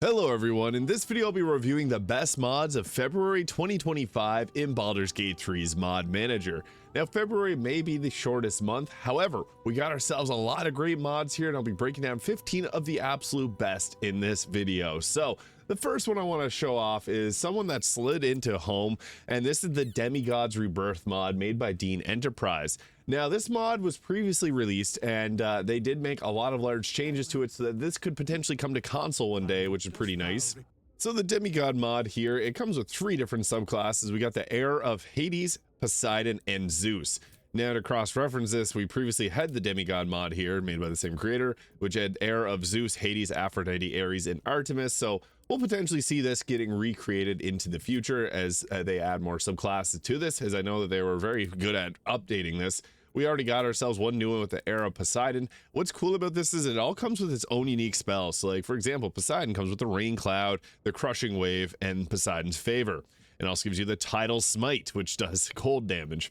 Hello everyone, in this video I'll be reviewing the best mods of February 2025 in Baldur's Gate 3's mod manager. Now February may be the shortest month, however, we got ourselves a lot of great mods here and I'll be breaking down 15 of the absolute best in this video. So the first one I want to show off is someone that slid into home, and this is the Demigod's Rebirth mod made by Dean Enterprise. Now this mod was previously released and they did make a lot of large changes to it so that this could potentially come to console one day, which is pretty nice. So the Demigod mod here, it comes with 3 different subclasses. We got the heir of Hades, Poseidon, and Zeus. Now to cross-reference this, we previously had the Demigod mod here made by the same creator, which had heir of Zeus, Hades, Aphrodite, Ares, and Artemis. So we'll potentially see this getting recreated into the future as they add more subclasses to this, as I know that they were very good at updating this. We already got ourselves one new one with the heir of Poseidon. What's cool about this is it all comes with its own unique spells. So like, for example, Poseidon comes with the Rain Cloud, the Crushing Wave, and Poseidon's Favor. It also gives you the Tidal Smite, which does cold damage.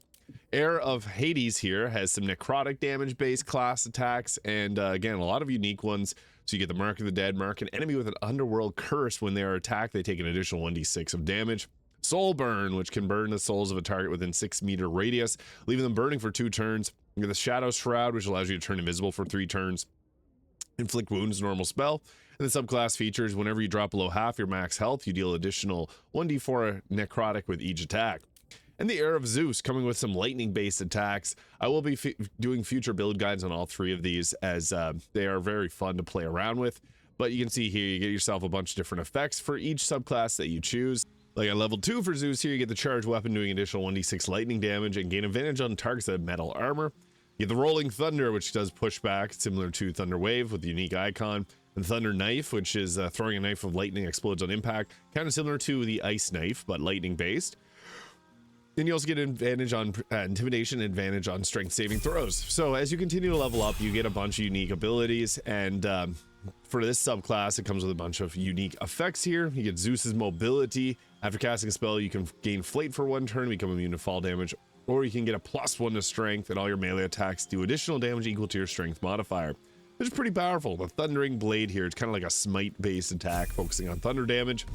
Heir of Hades here has some necrotic damage based class attacks, and again, a lot of unique ones. So you get the Mark of the Dead, mark an enemy with an underworld curse. When they are attacked, they take an additional 1d6 of damage. Soul Burn, which can burn the souls of a target within 6-meter radius, leaving them burning for 2 turns. You get the Shadow Shroud, which allows you to turn invisible for 3 turns. Inflict Wounds, normal spell. And the subclass features, whenever you drop below half your max health, you deal additional 1d4 necrotic with each attack. And the heir of Zeus, coming with some lightning-based attacks. I will be doing future build guides on all 3 of these, as they are very fun to play around with. But you can see here, you get yourself a bunch of different effects for each subclass that you choose. Like at level 2 for Zeus here, you get the charged weapon doing additional 1d6 lightning damage and gain advantage on targets that have metal armor. You get the Rolling Thunder, which does pushback, similar to Thunder Wave with the unique icon. And Thunder Knife, which is throwing a knife of lightning explodes on impact, kind of similar to the Ice Knife, but lightning based. Then you also get advantage on intimidation, advantage on strength saving throws. So as you continue to level up, you get a bunch of unique abilities, and for this subclass, it comes with a bunch of unique effects here. You get Zeus's mobility. After casting a spell, you can gain flight for 1 turn, become immune to fall damage, or you can get a +1 to strength, and all your melee attacks do additional damage equal to your strength modifier, which is pretty powerful. The Thundering Blade here, it's kind of like a smite-based attack, focusing on thunder damage.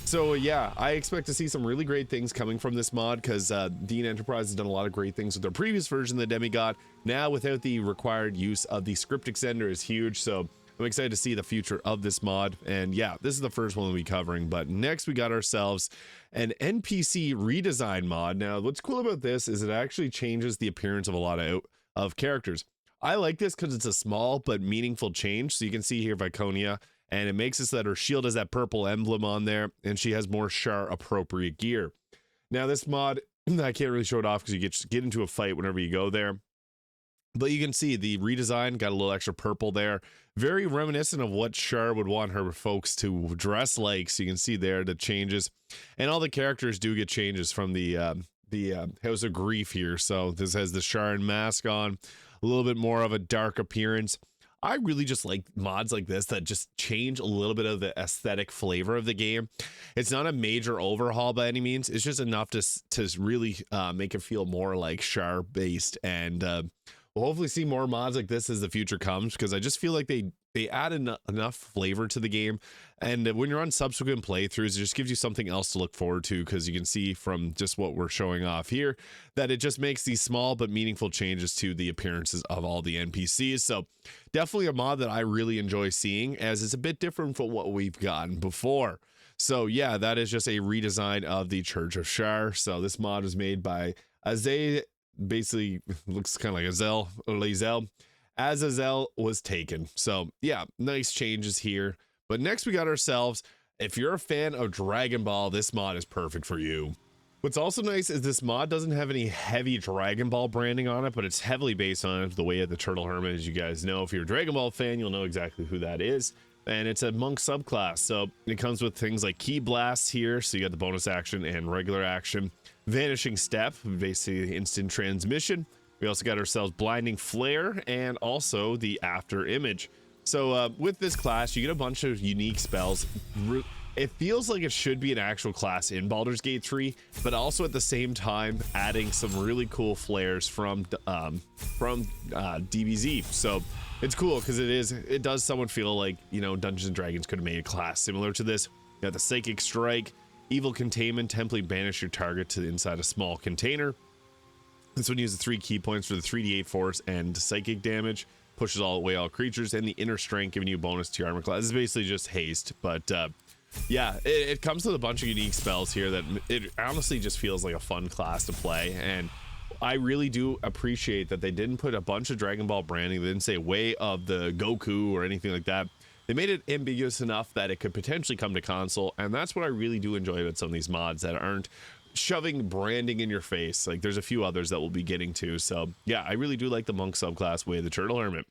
So yeah, I expect to see some really great things coming from this mod, because Dean Enterprise has done a lot of great things with their previous version of the Demigod. Now without the required use of the script extender is huge, so I'm excited to see the future of this mod. And yeah, this is the first one we'll be covering, but next we got ourselves an NPC redesign mod. Now what's cool about this is it actually changes the appearance of a lot of characters. I like this because it's a small but meaningful change. So you can see here Viconia, and it makes it so that her shield has that purple emblem on there, and she has more Shar appropriate gear. Now this mod, I can't really show it off because you get into a fight whenever you go there. But you can see the redesign got a little extra purple there. Very reminiscent of what Shar would want her folks to dress like. So you can see there the changes. And all the characters do get changes from the House of Grief here. So this has the Sharan mask on, a little bit more of a dark appearance. I really just like mods like this that just change a little bit of the aesthetic flavor of the game. It's not a major overhaul by any means. It's just enough to really make it feel more like Shar based, and we'll hopefully see more mods like this as the future comes, because I just feel like they add enough flavor to the game, and when you're on subsequent playthroughs, it just gives you something else to look forward to, because you can see from just what we're showing off here that it just makes these small but meaningful changes to the appearances of all the NPCs. So definitely a mod that I really enjoy seeing, as it's a bit different from what we've gotten before. So yeah, that is just a redesign of the Church of Shar. So this mod was made by Azay. Basically looks kind of like Lazel. Azazel was taken. So yeah, nice changes here. But next we got ourselves, if you're a fan of Dragon Ball, this mod is perfect for you. What's also nice is this mod doesn't have any heavy Dragon Ball branding on it, but it's heavily based on the way of the Turtle Hermit. As you guys know, if you're a Dragon Ball fan, you'll know exactly who that is. And it's a monk subclass, so it comes with things like Ki Blasts here, so you got the bonus action and regular action. Vanishing Step, basically instant transmission. We also got ourselves Blinding Flare, and also the After Image. So with this class, you get a bunch of unique spells. It feels like it should be an actual class in Baldur's Gate 3, but also at the same time adding some really cool flares from DBZ. So It's cool because it does somewhat feel like, you know, Dungeons and Dragons could have made a class similar to this. You got the Psychic Strike, Evil Containment, temporarily banish your target to inside a small container. This one uses 3 key points for the 3d8 force and psychic damage, pushes away all creatures, and the Inner Strength giving you a bonus to your armor class. This is basically just haste, but yeah, it comes with a bunch of unique spells here that it honestly just feels like a fun class to play, and I really do appreciate that they didn't put a bunch of Dragon Ball branding. They didn't say way of the Goku or anything like that. They made it ambiguous enough that it could potentially come to console, and that's what I really do enjoy about some of these mods that aren't shoving branding in your face. Like there's a few others that we'll be getting to. So yeah, I really do like the monk subclass Way of the Turtle Hermit.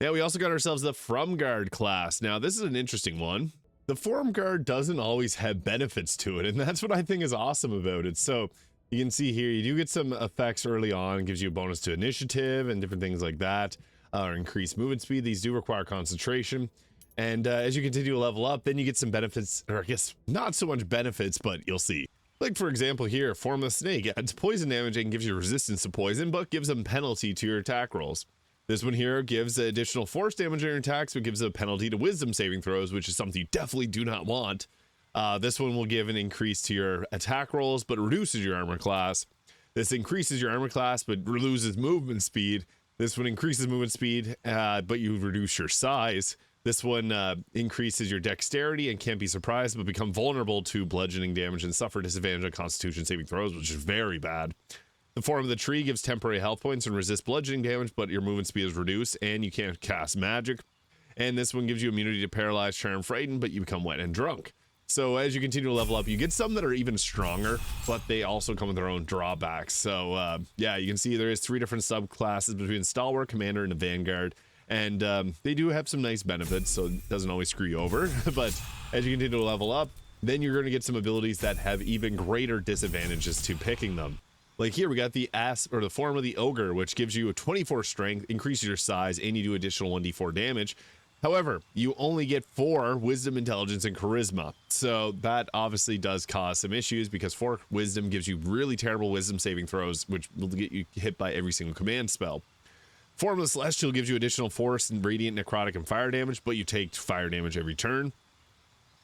Now we also got ourselves the Formguard class. Now this is an interesting one. The Formguard doesn't always have benefits to it, and that's what I think is awesome about it. So you can see here, you do get some effects early on, gives you a bonus to initiative and different things like that, or increased movement speed. These do require concentration. And as you continue to level up, then you get some benefits, or I guess not so much benefits, but you'll see. Like for example here, Form of Snake adds poison damage and gives you resistance to poison, but gives them penalty to your attack rolls. This one here gives additional force damage on your attacks, but gives a penalty to wisdom saving throws, which is something you definitely do not want. This one will give an increase to your attack rolls, but reduces your armor class. This increases your armor class, but loses movement speed. This one increases movement speed, but you reduce your size. This one increases your dexterity and can't be surprised, but become vulnerable to bludgeoning damage and suffer disadvantage on constitution saving throws, which is very bad. The Form of the Tree gives temporary health points and resists bludgeoning damage, but your movement speed is reduced and you can't cast magic. And this one gives you immunity to paralyze, charm, frighten, but you become wet and drunk. So as you continue to level up, you get some that are even stronger, but they also come with their own drawbacks. So yeah, you can see there is 3 different subclasses between Stalwart, Commander, and the Vanguard. And they do have some nice benefits, so it doesn't always screw you over. But as you continue to level up, then you're going to get some abilities that have even greater disadvantages to picking them. Like here, we got the the Form of the Ogre, which gives you a 24 strength, increases your size, and you do additional 1d4 damage. However, you only get 4 wisdom, intelligence, and charisma. So that obviously does cause some issues because 4 wisdom gives you really terrible wisdom saving throws, which will get you hit by every single command spell. Form of the Celestial gives you additional force and radiant, necrotic, and fire damage, but you take fire damage every turn.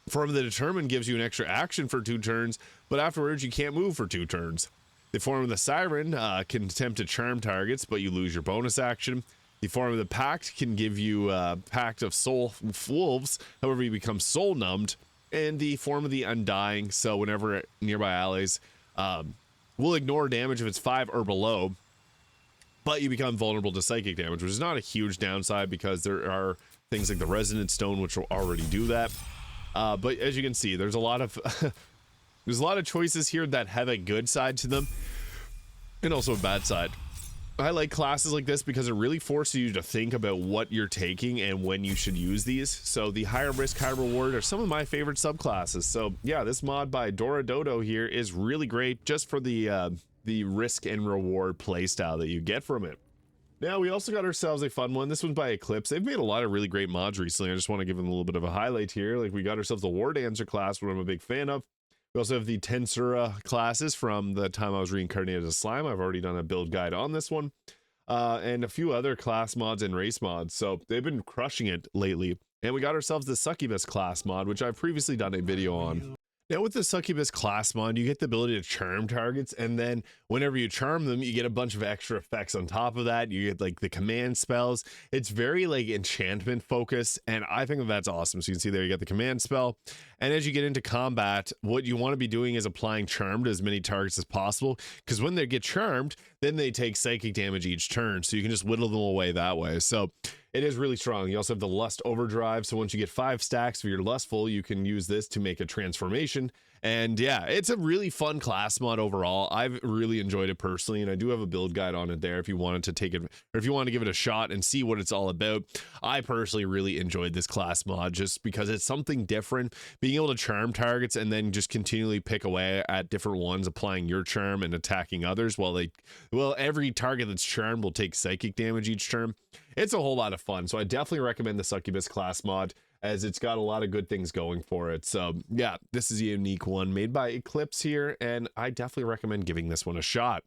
Form of the Determined gives you an extra action for 2 turns, but afterwards you can't move for 2 turns. The Form of the Siren can attempt to charm targets, but you lose your bonus action. The Form of the Pact can give you a Pact of Soul Wolves, however you become soul numbed. And the Form of the Undying, so whenever nearby allies will ignore damage if it's 5 or below, but you become vulnerable to psychic damage, which is not a huge downside because there are things like the Resonant Stone, which will already do that. But as you can see, there's a lot of there's a lot of choices here that have a good side to them and also a bad side. I like classes like this because it really forces you to think about what you're taking and when you should use these. So the higher risk, high reward are some of my favorite subclasses. So yeah, this mod by Dora Dodo here is really great just for the risk and reward playstyle that you get from it. Now we also got ourselves a fun one. This one's by Eclipse. They've made a lot of really great mods recently. I just want to give them a little bit of a highlight here. Like we got ourselves the War Dancer class, what I'm a big fan of. We also have the Tensura classes from the time I was reincarnated as slime. I've already done a build guide on this one. And a few other class mods and race mods. So they've been crushing it lately. And we got ourselves the Succubus class mod, which I've previously done a video on. Now with the Succubus class mod, you get the ability to charm targets, and then whenever you charm them, you get a bunch of extra effects on top of that. You get like the command spells. It's very like enchantment focused, and I think that's awesome. So you can see there you got the command spell, and as you get into combat, what you want to be doing is applying charm to as many targets as possible, because when they get charmed, then they take psychic damage each turn, so you can just whittle them away that way. So it is really strong. You also have the Lust Overdrive, so once you get 5 stacks for your Lustful, you can use this to make a transformation. And yeah, it's a really fun class mod overall. I've really enjoyed it personally, and I do have a build guide on it there if you wanted to take it, or if you want to give it a shot and see what it's all about. I personally really enjoyed this class mod just because it's something different, being able to charm targets and then just continually pick away at different ones, applying your charm and attacking others while every target that's charmed will take psychic damage each turn. It's a whole lot of fun, so I definitely recommend the Succubus class mod, as it's got a lot of good things going for it. So yeah, this is a unique one made by Eclipse here, and I definitely recommend giving this one a shot.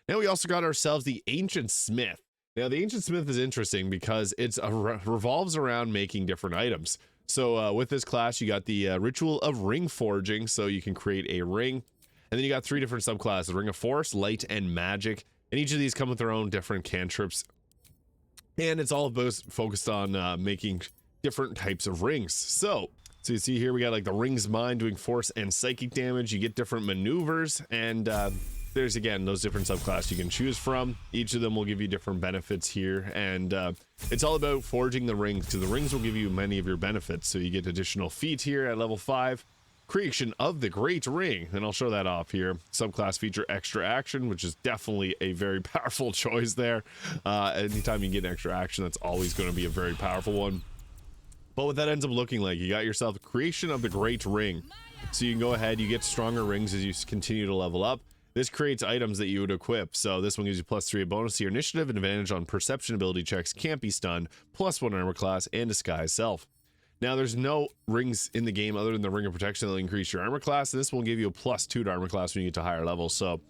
Now we also got ourselves the Ancient Smith. Now, the Ancient Smith is interesting because it's revolves around making different items. So with this class, you got the Ritual of Ring Forging, so you can create a ring. And then you got 3 different subclasses: Ring of Force, Light, and Magic. And each of these come with their own different cantrips. And it's all both focused on making different types of rings. So you see here, we got like the Ring's Mind doing force and psychic damage. You get different maneuvers, and there's again those different subclasses you can choose from. Each of them will give you different benefits here, and it's all about forging the rings. So the rings will give you many of your benefits. So you get additional feat here at level 5, creation of the Great Ring, and I'll show that off here. Subclass feature extra action, which is definitely a very powerful choice there. Anytime you get an extra action, that's always going to be a very powerful one. But what that ends up looking like, you got yourself creation of the Great Ring. So you can go ahead, you get stronger rings as you continue to level up. This creates items that you would equip. So this one gives you +3 bonus to your initiative, and advantage on perception ability checks, can't be stunned, +1 armor class, and disguise self. Now, there's no rings in the game other than the Ring of Protection that will increase your armor class, and this will give you a +2 to armor class when you get to higher levels. So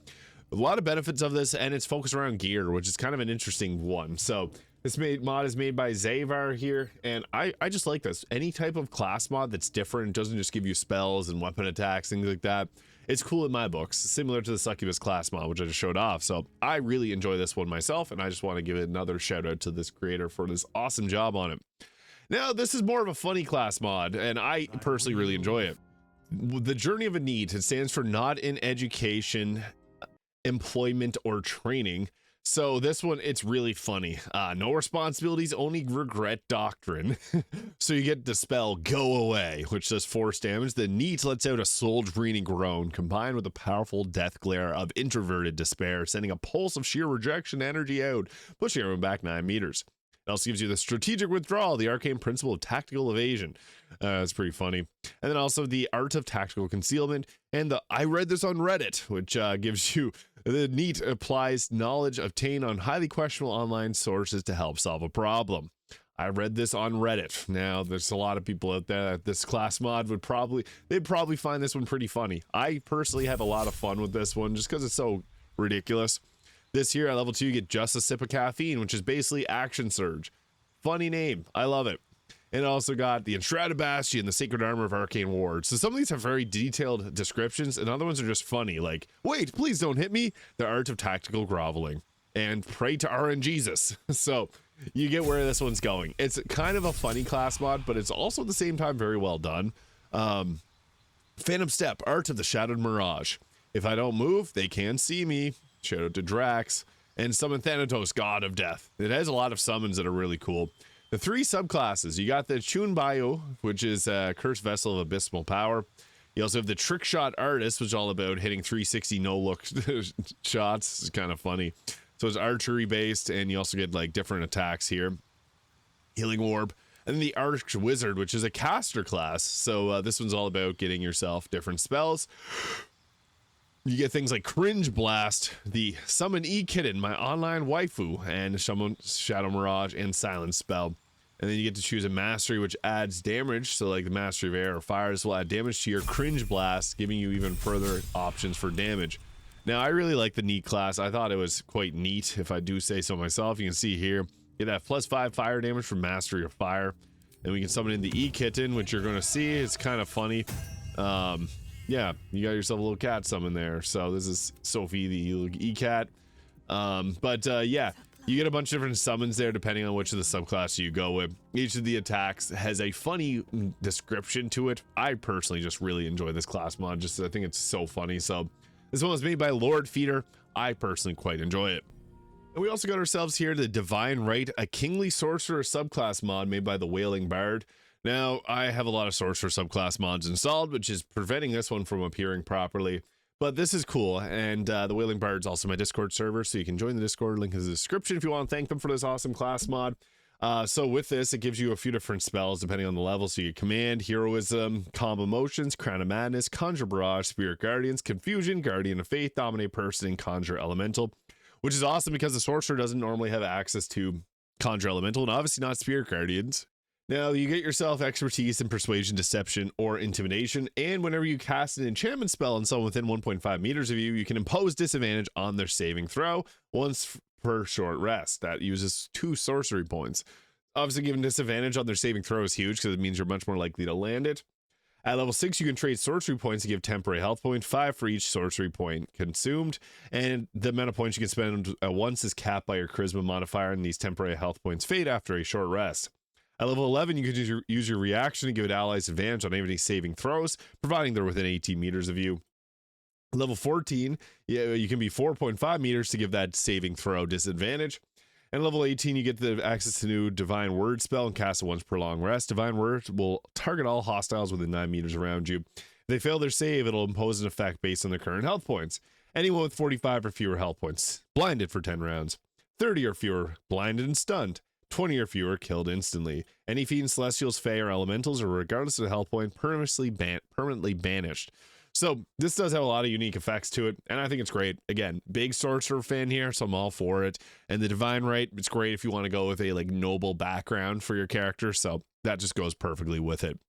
a lot of benefits of this, and it's focused around gear, which is kind of an interesting one. So this mod is made by Zavar here, and I just like this. Any type of class mod that's different, doesn't just give you spells and weapon attacks, things like that. It's cool in my books, similar to the Succubus class mod, which I just showed off. So I really enjoy this one myself, and I just want to give it another shout out to this creator for this awesome job on it. Now, this is more of a funny class mod, and I personally really enjoy it. The Journey of a NEET, it stands for Not in Education, Employment, or Training. So this one, it's really funny. No responsibilities, only regret doctrine. So you get the spell Go Away, which does force damage. The NEET lets out a soul-draining groan, combined with a powerful death glare of introverted despair, sending a pulse of sheer rejection energy out, pushing everyone back 9 meters. It also gives you the strategic withdrawal, the arcane principle of tactical evasion. It's pretty funny. And then also the art of tactical concealment, and the I read this on Reddit, which gives you the NEET applies knowledge obtained on highly questionable online sources to help solve a problem. I read this on Reddit. Now, there's a lot of people out there that this class mod they'd probably find this one pretty funny. I personally have a lot of fun with this one just because it's so ridiculous. This here at level 2, you get just a sip of caffeine, which is basically action surge. Funny name. I love it. And it also got the Enshrouded Bastion, the Sacred Armor of Arcane Ward. So some of these have very detailed descriptions, and other ones are just funny, like, wait, please don't hit me. The Art of Tactical Groveling. And Pray to RNGesus. So you get where this one's going. It's kind of a funny class mod, but it's also at the same time very well done. Phantom Step, Art of the Shadowed Mirage. If I don't move, they can see me. Shout out to Drax. And Summon Thanatos, God of Death. It has a lot of summons that are really cool. The 3 subclasses, you got the Chunbayo, which is a Cursed Vessel of Abysmal Power. You also have the Trick Shot Artist, which is all about hitting 360 no-look shots. It's kind of funny. So it's archery based, and you also get like different attacks here. Healing Orb. And then the Arch Wizard, which is a caster class. So this one's all about getting yourself different spells. You get things like Cringe Blast, the Summon E-Kitten, my online waifu, and Summon Shadow Mirage and Silence Spell. And then you get to choose a Mastery, which adds damage. So like the Mastery of Air or Fire, this will add damage to your Cringe Blast, giving you even further options for damage. Now, I really like the NEET class. I thought it was quite neat, if I do say so myself. You can see here, you get that +5 fire damage from Mastery of Fire. And we can summon in the E-Kitten, which you're going to see. It's kind of funny. Yeah, you got yourself a little cat summon there. So this is Sophie, the E-Cat. Yeah, you get a bunch of different summons there depending on which of the subclasses you go with. Each of the attacks has a funny description to it. I personally just really enjoy this class mod. I think it's so funny. So this one was made by Lord Feeder. I personally quite enjoy it. And we also got ourselves here the Divine Right, a Kingly Sorcerer subclass mod made by the Wailing Bard. Now, I have a lot of Sorcerer subclass mods installed, which is preventing this one from appearing properly. But this is cool, and the Wailing Bard's also my Discord server, so you can join the Discord, link in the description if you want to thank them for this awesome class mod. So with this, it gives you a few different spells depending on the level. So you Command, Heroism, Calm Emotions, Crown of Madness, Conjure Barrage, Spirit Guardians, Confusion, Guardian of Faith, Dominate Person, and Conjure Elemental. Which is awesome because the Sorcerer doesn't normally have access to Conjure Elemental, and obviously not Spirit Guardians. Now, you get yourself Expertise in Persuasion, Deception, or Intimidation, and whenever you cast an enchantment spell on someone within 1.5 meters of you, you can impose disadvantage on their saving throw. Once per short rest. That uses 2 sorcery points. Obviously, giving disadvantage on their saving throw is huge because it means you're much more likely to land it. At level 6, you can trade sorcery points to give temporary health point, 5 for each sorcery point consumed, and the amount of points you can spend once is capped by your charisma modifier, and these temporary health points fade after a short rest. At level 11, you can use your reaction to give it allies advantage on any saving throws, providing they're within 18 meters of you. Level 14, you can be 4.5 meters to give that saving throw disadvantage. And level 18, you get the access to new Divine Word spell and cast it once per long rest. Divine Word will target all hostiles within 9 meters around you. If they fail their save, it'll impose an effect based on their current health points. Anyone with 45 or fewer health points, blinded for 10 rounds. 30 or fewer, blinded and stunned. 20 or fewer, killed instantly. Any fiends, celestials, fae, or elementals, or regardless of the health point, permanently banished. So this does have a lot of unique effects to it, and I think it's great. Again, big sorcerer fan here, so I'm all for it. And the divine right, it's great if you want to go with a like noble background for your character, so that just goes perfectly with it.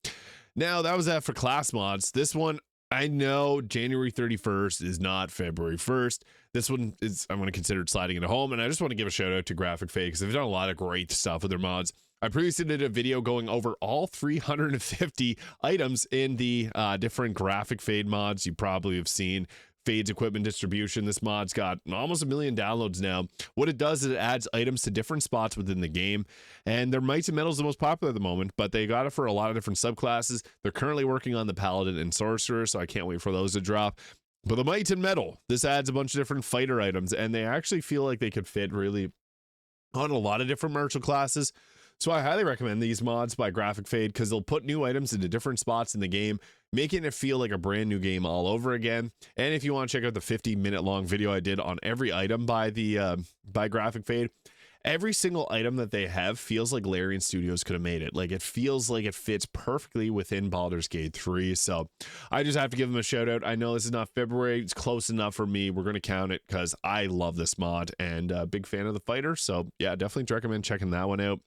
Now, that was that for class mods. This one, I know January 31st is not February 1st. This one is, I'm going to consider sliding into home, and I just want to give a shout out to Graphic Fade because they've done a lot of great stuff with their mods. I previously did a video going over all 350 items in the different Graphic Fade mods you probably have seen. Fade's equipment distribution. This mod's got almost 1 million downloads now. What it does is it adds items to different spots within the game, and their Mights and Metals the most popular at the moment, but they got it for a lot of different subclasses. They're currently working on the Paladin and Sorcerer, so I can't wait for those to drop. But the Might and Metal, this adds a bunch of different fighter items, and they actually feel like they could fit really on a lot of different martial classes. So I highly recommend these mods by Graphic Fade because they'll put new items into different spots in the game, making it feel like a brand new game all over again. And if you want to check out the 50-minute long video I did on every item by Graphic Fade, every single item that they have feels like Larian Studios could have made it. Like, it feels like it fits perfectly within Baldur's Gate 3. So I just have to give them a shout out. I know this is not February. It's close enough for me. We're going to count it because I love this mod and a big fan of the fighter. So yeah, definitely recommend checking that one out.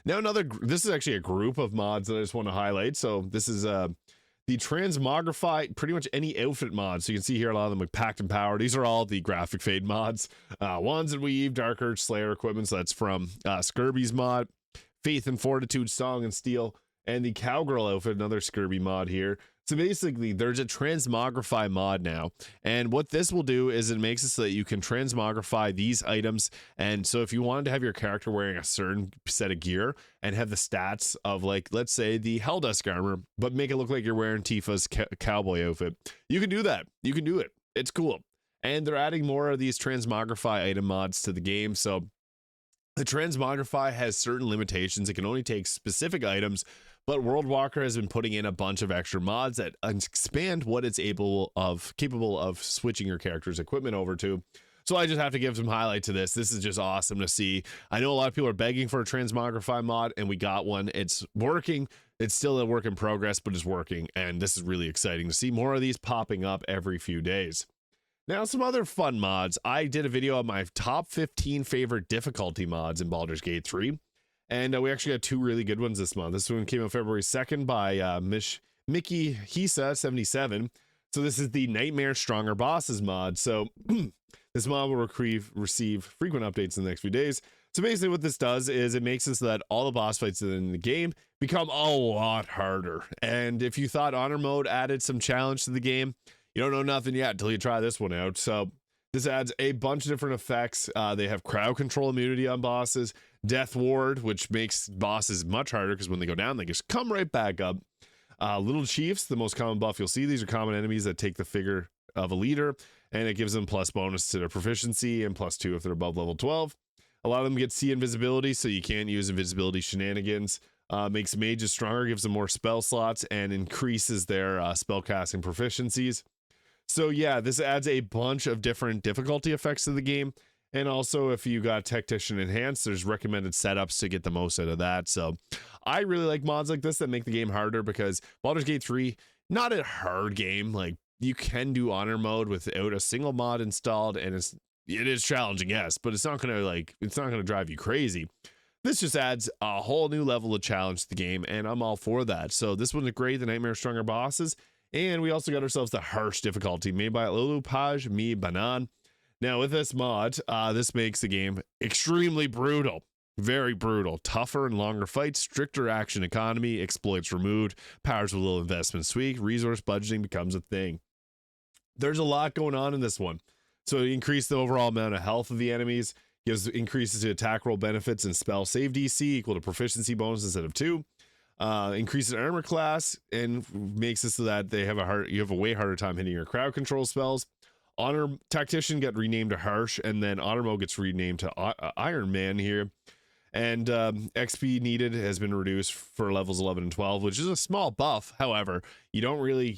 Now this is actually a group of mods that I just want to highlight. So this is the Transmogrify, pretty much any outfit mod. So you can see here a lot of them like Pact and Power. These are all the Graphic Fade mods. Wands and Weave, Dark Urge, Slayer equipment. So that's from Skirby's mod. Faith and Fortitude, Song and Steel, and the Cowgirl outfit, another Skirby mod here. So basically, there's a Transmogrify mod now, and what this will do is it makes it so that you can transmogrify these items. And so if you wanted to have your character wearing a certain set of gear and have the stats of, like, let's say the Helldusk armor, but make it look like you're wearing Tifa's cowboy outfit, you can do that. You can do it. It's cool. And they're adding more of these Transmogrify item mods to the game. So the Transmogrify has certain limitations. It can only take specific items, but World Walker has been putting in a bunch of extra mods that expand what it's capable of switching your character's equipment over to. So I just have to give some highlight to this. This is just awesome to see. I know a lot of people are begging for a Transmogrify mod, and we got one. It's working. It's still a work in progress, but it's working. And this is really exciting to see more of these popping up every few days. Now, some other fun mods. I did a video on my top 15 favorite difficulty mods in Baldur's Gate 3. And we actually got 2 really good ones this month. This one came out February 2nd by Mickey Hisa 77. So this is the Nightmare Stronger Bosses mod. So this mod will receive frequent updates in the next few days. So basically what this does is it makes it so that all the boss fights in the game become a lot harder. And if you thought Honor Mode added some challenge to the game, you don't know nothing yet until you try this one out. So this adds a bunch of different effects. They have crowd control immunity on bosses, Death Ward, which makes bosses much harder because when they go down, they just come right back up. Little Chiefs, the most common buff you'll see. These are common enemies that take the figure of a leader, and it gives them plus bonus to their proficiency and +2 if they're above level 12. A lot of them get C invisibility, so you can't use invisibility shenanigans. Makes mages stronger, gives them more spell slots, and increases their spellcasting proficiencies. So yeah, this adds a bunch of different difficulty effects to the game. And also, if you got Tactician Enhanced, there's recommended setups to get the most out of that. So I really like mods like this that make the game harder because Baldur's Gate 3, not a hard game. Like, you can do Honor Mode without a single mod installed, and it is challenging, yes, but it's not gonna drive you crazy. This just adds a whole new level of challenge to the game, and I'm all for that. So this one's great, the Nightmare Stronger Bosses. And we also got ourselves the Harsh difficulty made by Lulu Paj Mi Banan. Now with this mod, this makes the game extremely brutal. Very brutal. Tougher and longer fights, stricter action economy, exploits removed, powers with little investment tweak, resource budgeting becomes a thing. There's a lot going on in this one. So increase the overall amount of health of the enemies, gives increases to attack roll benefits and spell save DC equal to proficiency bonus instead of 2. Increases armor class and makes it so that you have a way harder time hitting your crowd control spells. Honor Tactician got renamed to Harsh, and then Honor Mode gets renamed to Iron Man here. And XP needed has been reduced for levels 11 and 12, which is a small buff. However, you don't really,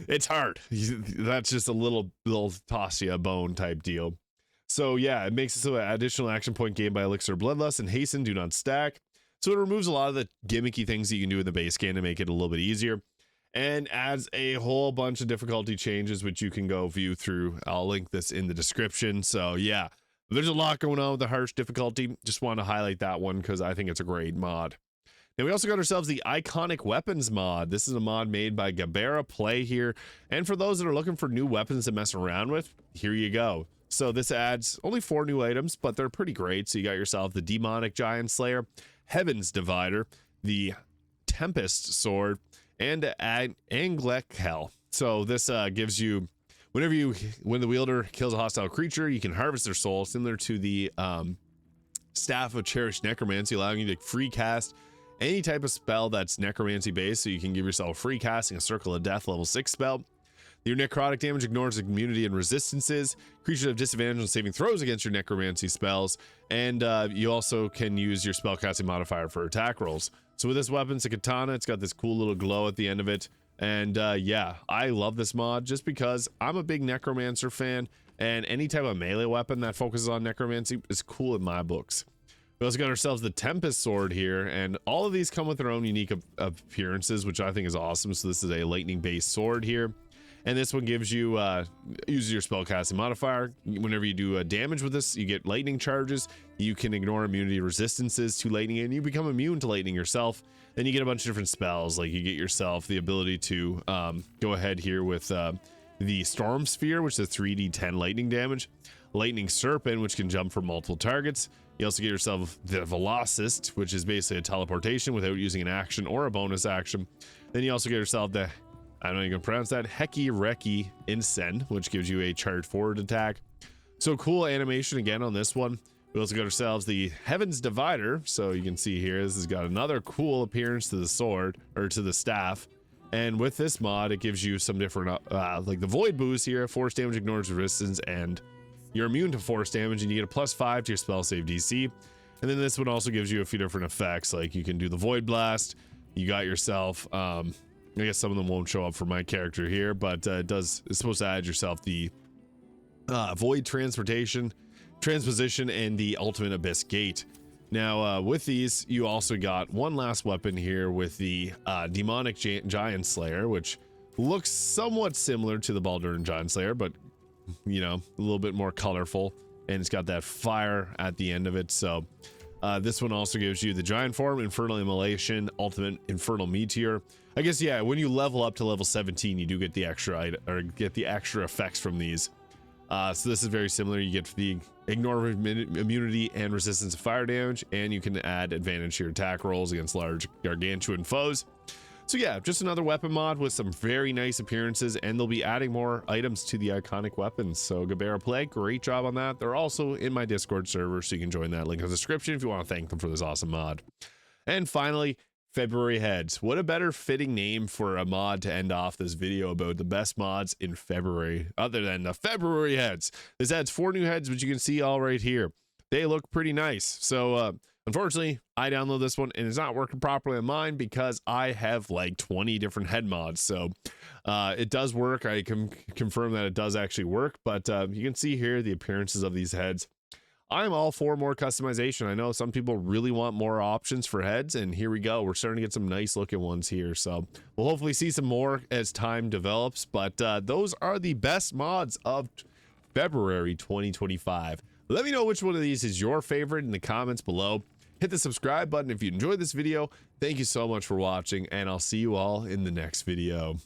it's hard. That's just a little toss you a bone type deal. So yeah, it makes it so an additional action point gained by Elixir Bloodlust and Hasten do not stack. So it removes a lot of the gimmicky things that you can do in the base game to make it a little bit easier, and adds a whole bunch of difficulty changes, which you can go view through. I'll link this in the description. So yeah, there's a lot going on with the harsh difficulty. Just want to highlight that one because I think it's a great mod. Now we also got ourselves the Iconic Weapons mod. This is a mod made by Gabera Play here. And for those that are looking for new weapons to mess around with, here you go. So this adds only 4 new items, but they're pretty great. So you got yourself the Demonic Giant Slayer, Heaven's Divider, the Tempest Sword, and Anglek Hell. So this gives you, when the wielder kills a hostile creature, you can harvest their soul, similar to the Staff of Cherished Necromancy, allowing you to free cast any type of spell that's necromancy based. So you can give yourself free casting a Circle of Death level 6 spell. Your necrotic damage ignores immunity and resistances. Creatures have disadvantage on saving throws against your necromancy spells, and you also can use your spellcasting modifier for attack rolls. So with this weapon, it's a katana. It's got this cool little glow at the end of it, and yeah, I love this mod just because I'm a big necromancer fan, and any type of melee weapon that focuses on necromancy is cool in my books. We also got ourselves the Tempest Sword here, and all of these come with their own unique appearances, which I think is awesome. So this is a lightning based sword here. And this one gives you, uses your spellcasting modifier. Whenever you do damage with this, you get lightning charges. You can ignore immunity resistances to lightning, and you become immune to lightning yourself. Then you get a bunch of different spells, like you get yourself the ability to go ahead here with the Storm Sphere, which is 3d10 lightning damage. Lightning Serpent, which can jump for multiple targets. You also get yourself the Velocist, which is basically a teleportation without using an action or a bonus action. Then you also get yourself the, I don't know if you can pronounce that, Heki Reki Incen, which gives you a charged forward attack. So cool animation again on this one. We also got ourselves the Heaven's Divider. So you can see here, this has got another cool appearance to the sword, or to the staff. And with this mod, it gives you some different, like the Void boost here, force damage ignores resistance, and you're immune to force damage, and you get a +5 to your spell save DC. And then this one also gives you a few different effects, like you can do the Void Blast. You got yourself, I guess some of them won't show up for my character here, but it's supposed to add yourself the Void Transposition, and the Ultimate Abyss Gate. Now, with these, you also got one last weapon here with the Demonic Giant Slayer, which looks somewhat similar to the Baldur and Giant Slayer, but, you know, a little bit more colorful, and it's got that fire at the end of it. So this one also gives you the Giant Form, Infernal Immolation, Ultimate Infernal Meteor. I guess, yeah, when you level up to level 17, you do get the extra effects from these. So this is very similar. You get the ignore immunity and resistance to fire damage, and you can add advantage to your attack rolls against large gargantuan foes. So yeah, just another weapon mod with some very nice appearances, and they'll be adding more items to the iconic weapons. So Gabera Play, great job on that. They're also in my Discord server, so you can join that link in the description if you want to thank them for this awesome mod. And finally, February Heads. What a better fitting name for a mod to end off this video about the best mods in February, other than the February Heads. This adds 4 new heads, which you can see all right here. They look pretty nice. So unfortunately, I downloaded this one and it's not working properly on mine because I have like 20 different head mods. So it does work. I can confirm that it does actually work, but you can see here the appearances of these heads. I'm all for more customization. I know some people really want more options for heads, and here we go. We're starting to get some nice looking ones here. So we'll hopefully see some more as time develops, but those are the best mods of February 2025. Let me know which one of these is your favorite in the comments below. Hit the subscribe button if you enjoyed this video. Thank you so much for watching, and I'll see you all in the next video.